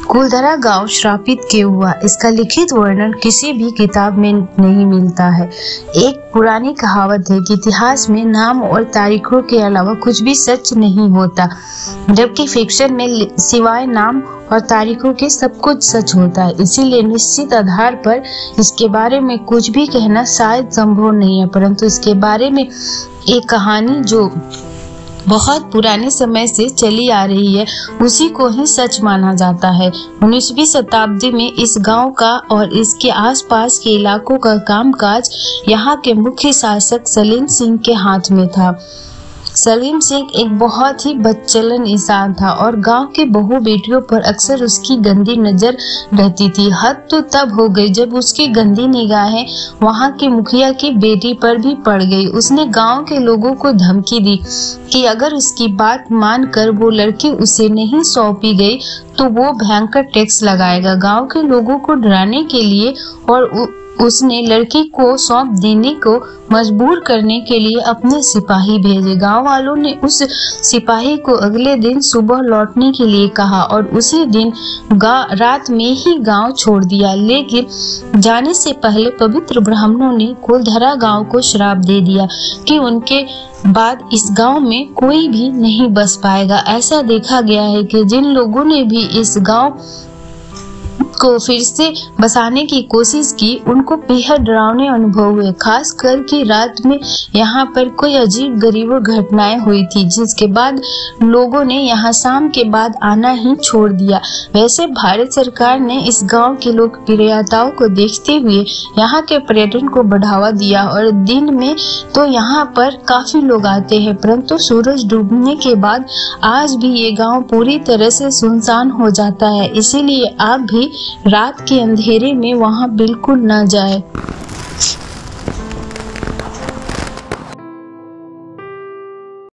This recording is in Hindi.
कुलधरा गांव श्रापित क्यों हुआ, इसका लिखित वर्णन किसी भी किताब में नहीं मिलता है। एक पुरानी कहावत है कि इतिहास में नाम और तारीखों के अलावा कुछ भी सच नहीं होता, जबकि फिक्शन में सिवाय नाम और तारीखों के सब कुछ सच होता है। इसीलिए निश्चित आधार पर इसके बारे में कुछ भी कहना शायद संभव नहीं है, परंतु इसके बारे में एक कहानी जो बहुत पुराने समय से चली आ रही है, उसी को ही सच माना जाता है। 19वीं शताब्दी में इस गांव का और इसके आसपास के इलाकों का कामकाज यहाँ के मुख्य शासक सलीम सिंह के हाथ में था। सलीम सिंह एक बहुत ही बदचलन इंसान था और गांव के बहू बेटियों पर अक्सर उसकी गंदी नजर रहती थी। हद तो तब हो गई जब उसकी गंदी निगाहें वहां के मुखिया की बेटी पर भी पड़ गई। उसने गांव के लोगों को धमकी दी कि अगर उसकी बात मानकर वो लड़की उसे नहीं सौंपी गई तो वो भयंकर टैक्स लगाएगा। गांव के लोगों को डराने के लिए और उसने लड़की को सौंप देने को मजबूर करने के लिए अपने सिपाही भेजे। गांव वालों ने उस सिपाही को अगले दिन सुबह लौटने के लिए कहा और उसी दिन रात में ही गांव छोड़ दिया। लेकिन जाने से पहले पवित्र ब्राह्मणों ने कुलधरा गांव को श्राप दे दिया कि उनके बाद इस गांव में कोई भी नहीं बस पाएगा। ऐसा देखा गया है कि जिन लोगों ने भी इस गांव को फिर से बसाने की कोशिश की, उनको बेहद डरावने अनुभव हुए। खास कर कि रात में यहाँ पर कोई अजीब गरीब घटनाएं हुई थी, जिसके बाद लोगों ने यहाँ शाम के बाद आना ही छोड़ दिया। वैसे भारत सरकार ने इस गांव की लोकप्रियताओं को देखते हुए यहाँ के पर्यटन को बढ़ावा दिया और दिन में तो यहाँ पर काफी लोग आते हैं, परंतु सूरज डूबने के बाद आज भी ये गाँव पूरी तरह से सुनसान हो जाता है। इसीलिए आप भी रात के अंधेरे में वहां बिल्कुल न जाए।